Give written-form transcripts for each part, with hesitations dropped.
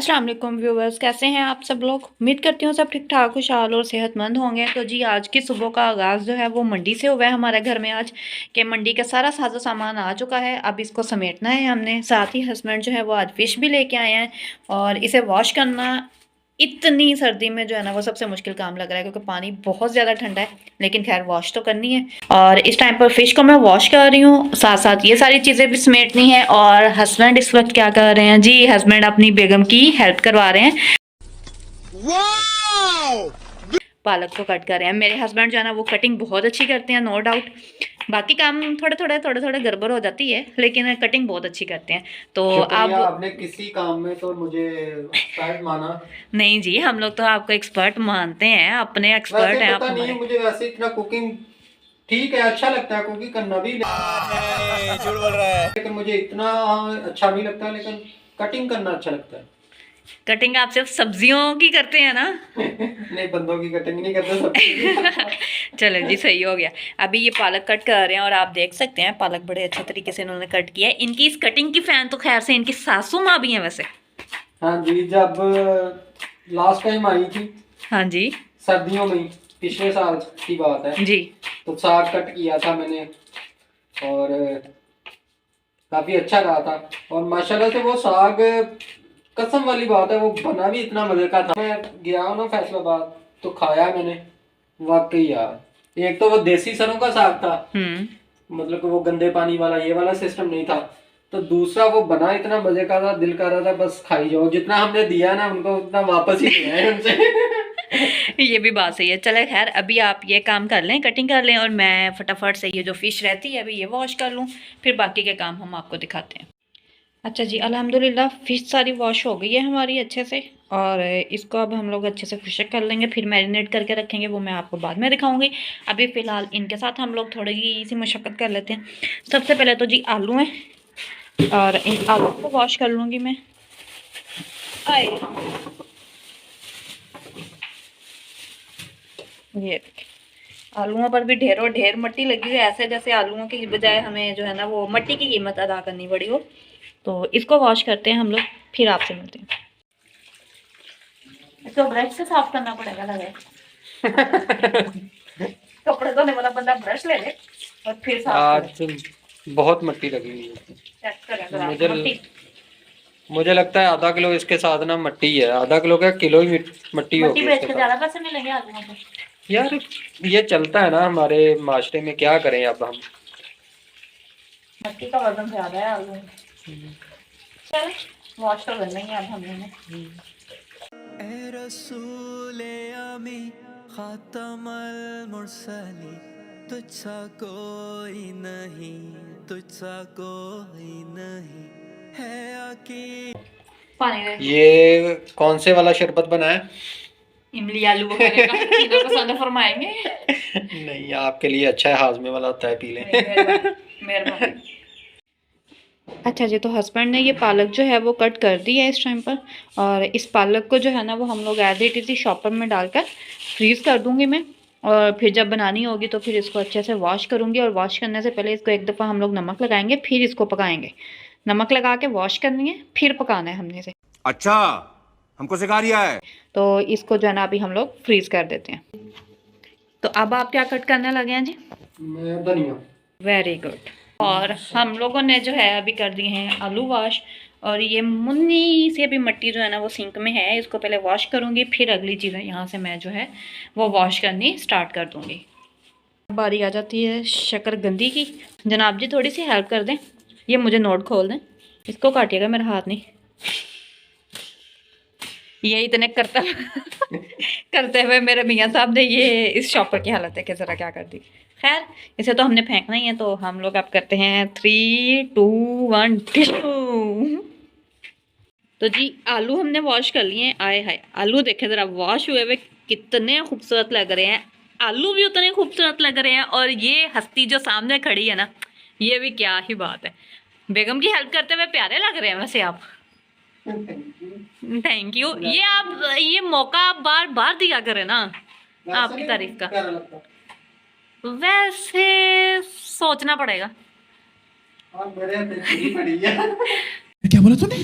अस्सलाम वालेकुम व्यूवर्स, कैसे हैं आप सब लोग। उम्मीद करती हूँ सब ठीक ठाक खुशहाल और सेहतमंद होंगे। तो जी आज की सुबह का आगाज़ जो है वो मंडी से हुआ है हमारे घर में आज कि मंडी का सारा साजो सामान आ चुका है। अब इसको समेटना है हमने। साथ ही हस्बैंड जो है वो आज फ़िश भी लेके आए हैं और इसे वॉश करना इतनी सर्दी में जो है ना वो सबसे मुश्किल काम लग रहा है क्योंकि पानी बहुत ज़्यादा ठंडा है, लेकिन खैर वॉश तो करनी है। और इस टाइम पर फ़िश को मैं वॉश कर रही हूँ, साथ साथ ये सारी चीज़ें भी समेटनी है। और हस्बैंड इस वक्त क्या कर रहे हैं जी, हस्बैंड अपनी बेगम की हेल्प करवा रहे हैं, पालक को कट कर रहे हैं। मेरे हस्बैंड जो है ना वो कटिंग बहुत अच्छी करते हैं, नो डाउट। बाकी काम थोड़े थोड़े गड़बड़ हो जाती है, लेकिन कटिंग बहुत अच्छी करते हैं। तो अब आपने किसी काम में तो मुझे एक्सपर्ट माना। नहीं जी, हम लोग तो आपको एक्सपर्ट मानते हैं, अपने एक्सपर्ट वैसे हैं आप पता नहीं हमारे। मुझे, वैसे इतना कुकिंग ठीक है, अच्छा लगता है कुकिंग करना भी, झूठ बोल रहा है। लेकिन मुझे इतना अच्छा नहीं लगता, लेकिन कटिंग करना अच्छा लगता है। कटिंग आप सिर्फ सब्जियों की करते हैं ना? नहीं, बंदों की कटिंग नहीं करते सब। चलो जी, सही हो गया। अभी ये पालक कट कर रहे हैं और आप देख सकते हैं पालक बड़े अच्छे तरीके से इन्होंने कट किया है। इनकी इस कटिंग की फैन तो खैर से इनकी सासू माँ भी हैं वैसे। हाँ जी, जब लास्ट टाइम आई थी हाँ जी सर्दियों में, पिछले साल की बात है जी। तो साग कट किया था मैंने और काफी अच्छा रहा था। और माशाल्लाह से वो साग, कसम वाली बात है, वो बना भी इतना मजे का था। मैं गया हूँ ना फैसलाबाद तो खाया मैंने, वाकई यार। एक तो वो देसी सरों का साग था, मतलब कि वो गंदे पानी वाला, ये वाला सिस्टम नहीं था। तो दूसरा वो बना इतना मजे का था, दिल कर रहा था बस खाई जाओ। जितना हमने दिया ना उनको उतना वापस ही लिया है उनसे। ये भी बात सही है। चले खैर, अभी आप ये काम कर लें, कटिंग कर लें और मैं फटाफट से ये जो फ़िश रहती है अभी ये वॉश कर लूँ, फिर बाकी के काम हम आपको दिखाते हैं। अच्छा जी, अल्हम्दुलिल्लाह फ़िश सारी वॉश हो गई है हमारी अच्छे से। और इसको अब हम लोग अच्छे से खुशक कर लेंगे, फिर मैरिनेट करके रखेंगे, वो मैं आपको बाद में दिखाऊंगी। अभी फ़िलहाल इनके साथ हम लोग थोड़ी सी मशक्क़त कर लेते हैं। सबसे पहले तो जी आलू हैं और इन आलू को वॉश कर लूँगी मैं। आए ये आलूओं पर भी ढेरों ढेर मिट्टी लगी हुई है, ऐसे जैसे आलूओं की बजाय हमें जो है ना वो मिट्टी की कीमत अदा करनी पड़ी हो। तो इसको वॉश करते हैं हम लोग, फिर आपसे मिलते हैं। इसको ब्रश से साफ करना पड़ेगा लगे। कपड़े धोने वाला बंदा ब्रश ले ले और फिर साफ करे। आज बहुत मिट्टी लगी हुई है। चेक करें जरा मिट्टी। मुझे लगता है आधा किलो इसके साथ ना मिट्टी है, आधा किलो क्या, किलो ही मिट्टी होगी बेच इसके के साथ। ज्यादा पैसे मिलेंगे आलूओं को यार ये चलता है ना हमारे माशरे में, क्या करें अब हम। मिट्टी का वजन ज्यादा है आलू में। चल वॉश कर लेंगे अब हमने। ए रसूले अमी खातमल मुरसली, तुझसा कोई नहीं, तुझसा कोई नहीं है आकी। पानी दे। ये कौन से वाला शरबत बना है? इमली आलू वगैरह का तीनों पसंद फरमाएंगे। नहीं, आपके लिए अच्छा है, हाजमे वाला होता है, पी लें। मेहरबानी। अच्छा जी, तो हस्बैंड ने ये पालक जो है वो कट कर दी है इस टाइम पर। और इस पालक को जो है ना वो हम लोग एज इट इज़ शॉपर में डालकर फ्रीज़ कर दूंगी मैं। और फिर जब बनानी होगी तो फिर इसको अच्छे से वॉश करूंगी। और वॉश करने से पहले इसको एक दफ़ा हम लोग नमक लगाएंगे, फिर इसको पकाएंगे। नमक लगा के वॉश करनी है, फिर पकाना है हमने इसे। अच्छा, हमको सिखा रिया है। तो इसको जो है ना अभी हम लोग फ्रीज़ कर देते हैं। तो अब आप क्या कट करने लगे हैं जी? मैं धनिया। Very good. और हम लोगों ने जो है अभी कर दिए हैं आलू वॉश। और ये मुन्नी से अभी मिट्टी जो है ना वो सिंक में है, इसको पहले वॉश करूँगी, फिर अगली चीज़ें यहाँ से मैं जो है वो वॉश करनी स्टार्ट कर दूँगी। बारी आ जाती है शकरकंदी की। जनाब जी थोड़ी सी हेल्प कर दें, ये मुझे नोट खोल दें, इसको काटिएगा, मेरा हाथ नहीं। ये इतने करता करते हुए मेरे मियाँ साहब ने ये इस शॉपर की हालत है कि ज़रा क्या कर दी। खैर इसे तो हमने फेंकना ही है, तो हम लोग अब करते हैं 3, 2, 1 टिश्यू। तो जी आलू हमने वॉश कर लिए हैं। आए हाय, आलू देखे ज़रा वॉश हुए हुए कितने खूबसूरत लग रहे हैं। आलू भी उतने खूबसूरत लग रहे हैं और ये हस्ती जो सामने खड़ी है ना, ये भी क्या ही बात है। बेगम की हेल्प करते हुए प्यारे लग रहे हैं वैसे आप। Thank you. ये आप ये मौका आप बार बार दिया करें ना आपकी तारीफ का। वैसे सोचना पड़ेगा। क्या बोला तूने?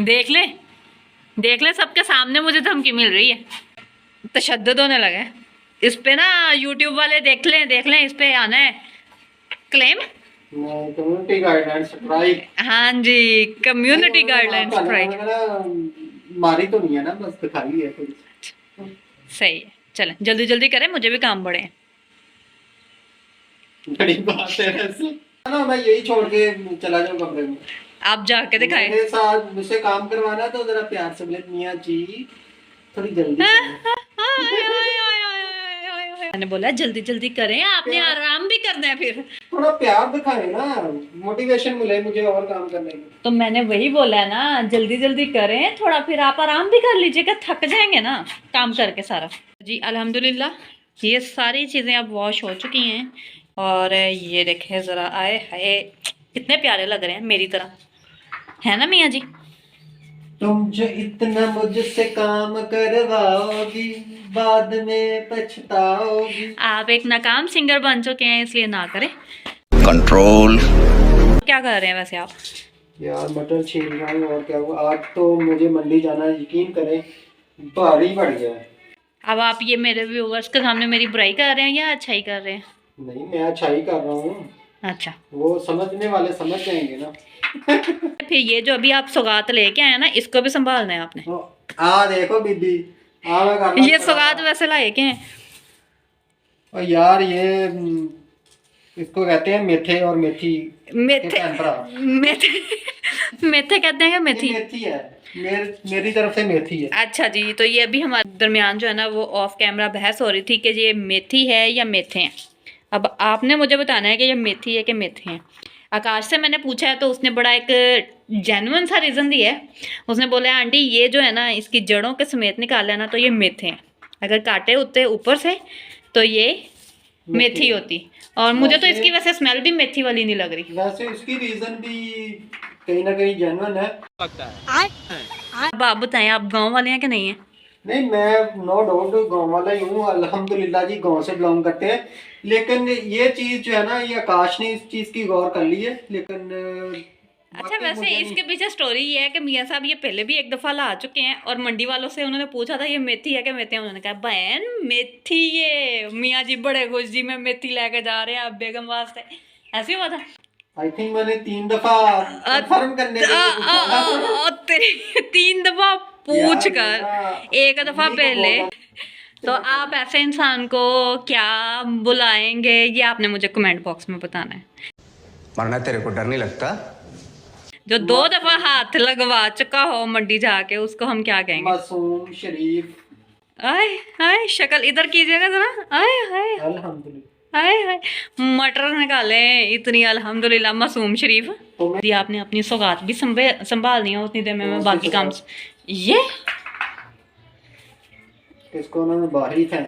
देख ले देख ले, सबके सामने मुझे धमकी मिल रही है, तशद्दुद होने लगा है इस पे ना। यूट्यूब वाले देख लें, इस पे आना है क्लेम। Community guidelines strike. हाँ जी, कम्युनिटी गाइडलाइन स्ट्राइक। मारी तो नहीं है ना, बस दिखाई है कोई। सही है, चलें जल्दी जल्दी करें, मुझे भी काम बढ़े। बड़ी बात है वैसे ना, मैं यही छोड़ के चला जाऊँ कमरे में। आप जाके दिखाएं। मेरे साथ मुझसे काम करवाना तो जरा प्यार से बोले मियाँ जी थोड़ी जल्दी करें। मैंने बोला जल्दी जल्दी करें, आपने आराम भी करना है फिर। थोड़ा प्यार दिखाए ना, मोटिवेशन मिले मुझे और काम करने की। तो मैंने वही बोला है ना, जल्दी जल्दी करें थोड़ा, फिर आप आराम भी कर लीजिएगा, थक जाएंगे ना काम करके सारा। जी अल्हम्दुलिल्लाह, ये सारी चीज़ें अब वॉश हो चुकी हैं। और ये देखें ज़रा, आए हाय कितने प्यारे लग रहे हैं मेरी तरह, है ना मियाँ जी? तुम जो इतना मुझसे काम करवाओगी बाद में पछताओगी। आप एक नाकाम सिंगर बन चुके हैं, इसलिए ना करें। कंट्रोल। क्या कर रहे हैं वैसे आप? यार मटर छील रहा हूँ, और क्या हुआ, आज तो मुझे मंडी जाना है, यकीन करें भारी पड़ गया है। अब आप ये मेरे व्यूवर्स के सामने मेरी बुराई कर रहे हैं या अच्छाई कर रहे हैं? नहीं, मैं अच्छाई कर रहा हूँ, अच्छा, वो समझने वाले समझ जाएंगे ना। फिर ये जो अभी आप सौगात लेके आए ना, इसको भी संभालना है आपने। आ देखो बीबी, आ मैं कर रहा हूँ ये थोड़ा। सौगात वैसे लाए के हैं? और यार ये इसको कहते हैं मेथे और मेथी के मेथे, पैंतरा। मेथे मेथे कहते हैं या ये मेथी? मेथी है, मेरी तरफ से मेथी है। अच्छा जी, तो ये अभी हमारे दरमियान जो है ना, वो ऑफ कैमरा बहस हो रही थी कि ये मेथी है या मेथे हैं। अब आपने मुझे बताना है कि ये मेथी है कि मेथे हैं। आकाश से मैंने पूछा है तो उसने बड़ा एक जेन्युइन सा रीज़न दिया है। उसने बोला है आंटी ये जो है ना, इसकी जड़ों के समेत निकाल लेना तो ये मेथे हैं, अगर काटे होते ऊपर से तो ये मेथी होती। और मुझे तो इसकी वैसे स्मेल भी मेथी वाली नहीं लग रही। वैसे इसकी रीजन भी कहीं ना कहीं जेन्युइन है। अब आप बताएं, आप गांव वाले हैं कि नहीं है? नहीं, मैं नो डाउट गाँव वाला ही हूँ, अल्हम्दुलिल्लाह जी, गाँव से बिलोंग करते हैं। लेकिन ये चीज जो है ना, ये आकाश ने इस चीज की गौर कर ली है, लेकिन अच्छा, बाकी वैसे मुझे इसके पीछे स्टोरी ये है कि मियाँ साहब ये पहले भी एक दफ़ा ला चुके हैं और मंडी वालों से उन्होंने पूछा था ये मेथी है कि मेथी है, उन्होंने कहा बहन मेथी। ये मियाँ जी बड़े खुश जी, मैं मेथी लेके जा रहे हैं आप बेगम वास्ते, ऐसे हुआ था। आई थिंक मैंने 3 दफा कंफर्म करने के लिए पूछा था। तेरी 3 दफ़ा पूछ कर, एक दफ़ा नहीं तो पहले। बोला। तो आप ऐसे इंसान को क्या बुलाएंगे, ये आपने मुझे कमेंट बॉक्स में बताना है। मरना तेरे को डर नहीं लगता? जो 2 दफ़ा हाथ लगवा चुका हो मंडी जाके, उसको हम क्या कहेंगे? मासूम शरीफ। आय हाय, शक्ल इधर कीजिएगा जरा। आय हाय, अल्हम्दुलिल्लाह। आय हाय, मटर निकाले इतनी अल्हम्दुलिल्लाह मासूम शरीफ। तो मैं यदि आपने अपनी सौगात भी संभालनी हो उतनी देर में मैं कौन सी बाकी काम सौगात? ये इसको ना बाहर ही फेंक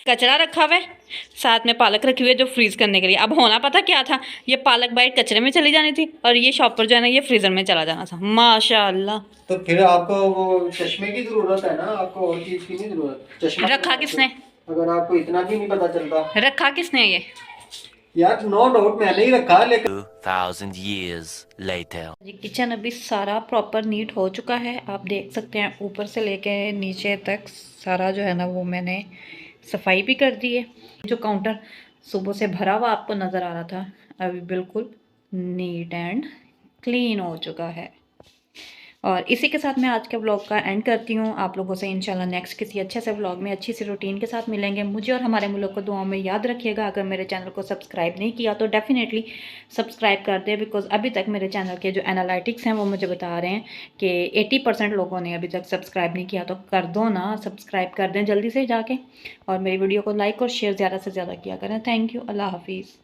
कचरा रखा हुआ है, साथ में पालक रखी हुई है जो फ्रीज करने के लिए। अब होना पता क्या था, ये पालक बाइट कचरे में चली जानी थी और ये शॉपर जो है ना, ये फ्रीजर में चला जाना था। माशाल्लाह। तो फिर आपको वो चश्मे की जरूरत है ना, आपको और चीज की नहीं जरूरत। चश्मा रखा किसने? अगर आपको इतना भी नहीं पता चलता। रखा किसने ये? यार नो डाउट मैंने ही रखा, लेकिन 2000 years later. जी किचन अभी सारा प्रॉपर नीट हो चुका है, आप देख सकते हैं ऊपर से लेके नीचे तक सारा जो है ना, वो मैंने सफाई भी कर दी है। जो काउंटर सुबह से भरा हुआ आपको नज़र आ रहा था, अभी बिल्कुल नीट एंड क्लीन हो चुका है। और इसी के साथ मैं आज के व्लॉग का एंड करती हूँ। आप लोगों से इंशाल्लाह नेक्स्ट किसी अच्छे से व्लॉग में अच्छी सी रूटीन के साथ मिलेंगे। मुझे और हमारे मुल्क को दुआओं में याद रखिएगा। अगर मेरे चैनल को सब्सक्राइब नहीं किया तो डेफिनेटली सब्सक्राइब कर दें, बिकॉज अभी तक मेरे चैनल के जो एनालिटिक्स हैं वो मुझे बता रहे हैं कि 80% लोगों ने अभी तक सब्सक्राइब नहीं किया। तो कर दो ना, सब्सक्राइब कर दें जल्दी से जाके, और मेरी वीडियो को लाइक और शेयर ज़्यादा से ज़्यादा किया करें। थैंक यू, अल्लाह हाफिज़।